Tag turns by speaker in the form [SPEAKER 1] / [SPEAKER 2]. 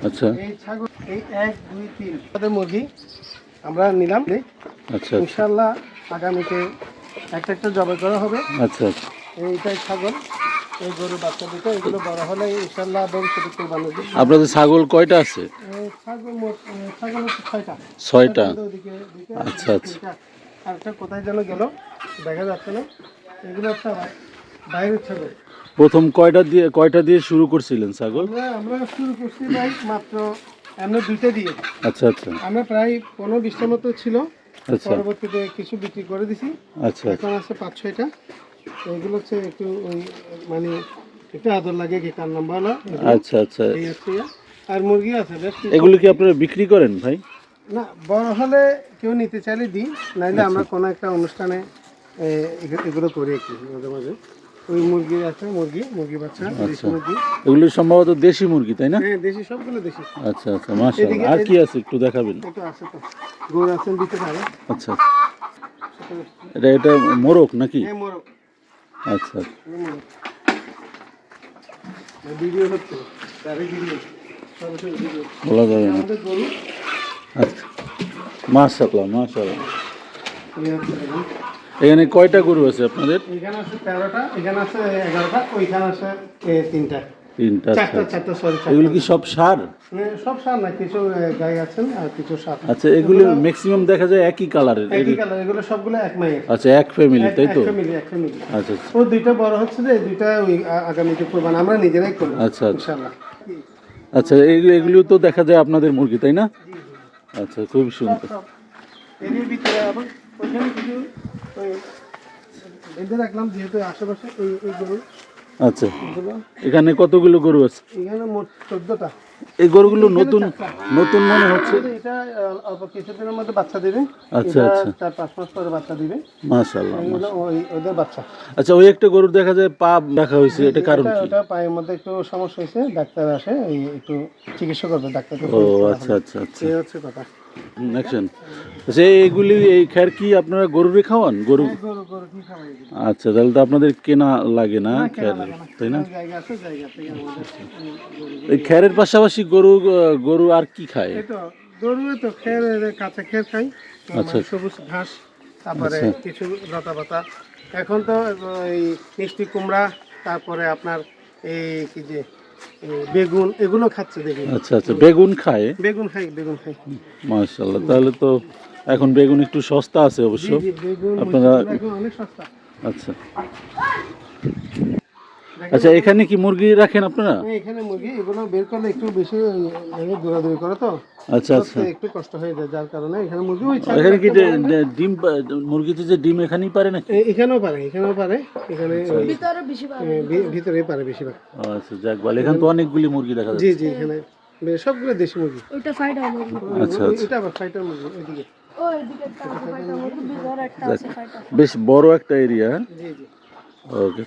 [SPEAKER 1] আচ্ছা
[SPEAKER 2] এই ছাগল এই 1 2 3 আমাদের মুরগি আমরা নিলাম।
[SPEAKER 1] আচ্ছা
[SPEAKER 2] ইনশাআল্লাহ আগামীতে একটা জবাই করা হবে।
[SPEAKER 1] আচ্ছা আচ্ছা
[SPEAKER 2] এইটাই ছাগল, এই গরু বাচ্চা দুটো, এগুলো বড় হলে ইনশাআল্লাহ ভবিষ্যতে কুরবানি দেব।
[SPEAKER 1] আপনাদের ছাগল কয়টা আছে?
[SPEAKER 2] ছাগল ছাগল হচ্ছে 6টা।
[SPEAKER 1] 6টা।
[SPEAKER 2] ওদিকে দুইটা,
[SPEAKER 1] আচ্ছা আচ্ছা।
[SPEAKER 2] আর একটা কোথায় যেন গেল, দেখা যাচ্ছে না। এগুলো হচ্ছে আবার বাইরের ছাগল।
[SPEAKER 1] প্রথম কয়টা দিয়ে শুরু করছিলেন ছাগল?
[SPEAKER 2] আমরা শুরু করছি ভাই মাত্র আমরা দুইটা দিয়ে।
[SPEAKER 1] আচ্ছা আচ্ছা
[SPEAKER 2] আমরা প্রায় 15-20টার মতো ছিল,
[SPEAKER 1] আচ্ছা
[SPEAKER 2] পরবর্তীতে কিছু বিক্রি করে দিছি।
[SPEAKER 1] আচ্ছা
[SPEAKER 2] এখন আছে 5-6টা। এগুলো হচ্ছে একটু ওই মানে একটু আদর লাগে কি কার নাম্বার না।
[SPEAKER 1] আচ্ছা আচ্ছা।
[SPEAKER 2] এই হচ্ছে আর মুরগি আছে বেশ কিছু।
[SPEAKER 1] এগুলো কি আপনারা বিক্রি করেন ভাই?
[SPEAKER 2] না, বড় হলে কেউ নিতে চাইলে দিই, নাইলে আমরা কোনো একটা অনুষ্ঠানে এগুলো করি একটু মাঝে মাঝে। ওই মুরগি আছে, মুরগি বাচ্চা, দেশি মুরগি।
[SPEAKER 1] এগুলো সম্ভবত দেশি মুরগি তাই না?
[SPEAKER 2] হ্যাঁ, দেশি, সবগুলো দেশি।
[SPEAKER 1] আচ্ছা আচ্ছা, মাশাআল্লাহ। আর কি আছে একটু দেখাবেন?
[SPEAKER 2] এটা আছে তো, গরু আছে দিতে পারে।
[SPEAKER 1] আচ্ছা, এটা মোরগ নাকি?
[SPEAKER 2] হ্যাঁ, মোরগ।
[SPEAKER 1] আচ্ছা
[SPEAKER 2] ভিডিও হচ্ছে, তারই ভিডিও, সরাসরি ভিডিও
[SPEAKER 1] বলা যাবে না।
[SPEAKER 2] আমাদের গরু।
[SPEAKER 1] আচ্ছা, মাশাআল্লাহ মাশাআল্লাহ।
[SPEAKER 2] এই হচ্ছে দেখুন।
[SPEAKER 1] এখানে কয়টা গরু আছে আপনাদের?
[SPEAKER 2] এখানে আছে 13টা, এখানে আছে 11টা, ওইখানে আছে 3টা।
[SPEAKER 1] তিনটা।
[SPEAKER 2] চারটা, সরি।
[SPEAKER 1] এগুলো কি সব সার?
[SPEAKER 2] সব সার না, কিছু গাই আছেন আর কিছু সার।
[SPEAKER 1] আচ্ছা, এগুলো ম্যাক্সিমাম দেখা যায় একই কালারের।
[SPEAKER 2] একই কালার, এগুলো সবগুলো এক মায়ের।
[SPEAKER 1] আচ্ছা, এক ফ্যামিলি তাই তো?
[SPEAKER 2] এক ফ্যামিলি।
[SPEAKER 1] আচ্ছা আচ্ছা
[SPEAKER 2] ও দুইটা বড় হচ্ছে যে, দুইটা ওই আগামীতে কুরবানি আমরা নিজেরাই করব
[SPEAKER 1] আচ্ছা আচ্ছা
[SPEAKER 2] ইনশাআল্লাহ।
[SPEAKER 1] আচ্ছা, এগুলো তো দেখা যায় আপনাদের মুরগি তাই না? আচ্ছা, খুব সুন্দর।
[SPEAKER 2] এর ভিতরে আবার ওখানে কিছু ওই বেঁধে রাখলাম, যেহেতু আশেপাশে এই গরু।
[SPEAKER 1] আচ্ছা, এখানে কতগুলো গরু আছে?
[SPEAKER 2] এখানে মোট 14টা।
[SPEAKER 1] এই গরুগুলো নতুন মনে হচ্ছে।
[SPEAKER 2] এটা অল্প কিছুদিনের মধ্যে বাচ্চা দিবে।
[SPEAKER 1] আচ্ছা আচ্ছা,
[SPEAKER 2] 4-5 মাস পরে বাচ্চা দিবে।
[SPEAKER 1] মাশাআল্লাহ।
[SPEAKER 2] এগুলো ওদের বাচ্চা।
[SPEAKER 1] আচ্ছা, ওই একটা গরু দেখা যায় পা রাখা হয়েছে, এটা কারণ কি?
[SPEAKER 2] ওটা পায়ের মধ্যে একটু সমস্যা হয়েছে, ডাক্তার আসে, একটু চিকিৎসা করবে ডাক্তার।
[SPEAKER 1] ও আচ্ছা আচ্ছা আচ্ছা,
[SPEAKER 2] এই হচ্ছে কথা।
[SPEAKER 1] অ্যাকশন। আচ্ছা, এই খ্যার কি আপনারা গরুরে খাওয়ান? গরু
[SPEAKER 2] কি খাওয়াই দিবে।
[SPEAKER 1] আচ্ছা, তাহলে তো আপনাদের কেনা লাগে না খ্যার, তাই না?
[SPEAKER 2] জায়গা আছে, জায়গা থেকে আমাদের
[SPEAKER 1] এই খ্যারের পাশাপাশি গরু আর কি খায়?
[SPEAKER 2] এই তো গরু তো কাঁচা খের খাই,
[SPEAKER 1] আচ্ছা।
[SPEAKER 2] সবুজ ঘাস, তারপরে
[SPEAKER 1] আচ্ছা।
[SPEAKER 2] কিছু লতা পাতা। এখন তো এই মিষ্টি কুমড়া, তারপরে আপনার এই কি যে বেগুন, এগুলো খাচ্ছে দেখি।
[SPEAKER 1] আচ্ছা আচ্ছা, বেগুন খায়?
[SPEAKER 2] বেগুন খাই।
[SPEAKER 1] মাশাআল্লাহ, তাহলে তো এখন বেগুন একটু সস্তা আছে অবশ্য।
[SPEAKER 2] জি, বেগুন
[SPEAKER 1] আপনারা
[SPEAKER 2] এখন অনেক সস্তা।
[SPEAKER 1] আচ্ছা আচ্ছা, এখানে কি মুরগি রাখেন আপনারা?
[SPEAKER 2] এখানে মুরগি, এগুলো বের করলে একটু বেশি দৌড়াদৌড়ি করে তো।
[SPEAKER 1] আচ্ছা আচ্ছা,
[SPEAKER 2] একটু কষ্ট হয়ে যায়, যার কারণে এখানে মুরগি।
[SPEAKER 1] এখানে কি ডিম, মুরগিতে যে ডিম এখানেই পারে নাকি?
[SPEAKER 2] এখানেও পারে। এখানে ভিতরে পারে বেশিরভাগ।
[SPEAKER 1] আচ্ছা, যাক ভালো। এখানে তো অনেকগুলি মুরগি দেখা যাচ্ছে।
[SPEAKER 2] জি, এখানে সবগুলো দেশি মুরগি।
[SPEAKER 3] ওইটা ফাইটার মুরগি।
[SPEAKER 1] আচ্ছা আচ্ছা,
[SPEAKER 2] এটা আবার ফাইটার মুরগি ওইদিকে।
[SPEAKER 3] ওইদিকে একটা ফাইটার মুরগি, ভিতরে একটা আছে ফাইটার।
[SPEAKER 1] বেশ বড় একটা এরিয়া।
[SPEAKER 2] জি।
[SPEAKER 1] ওকে।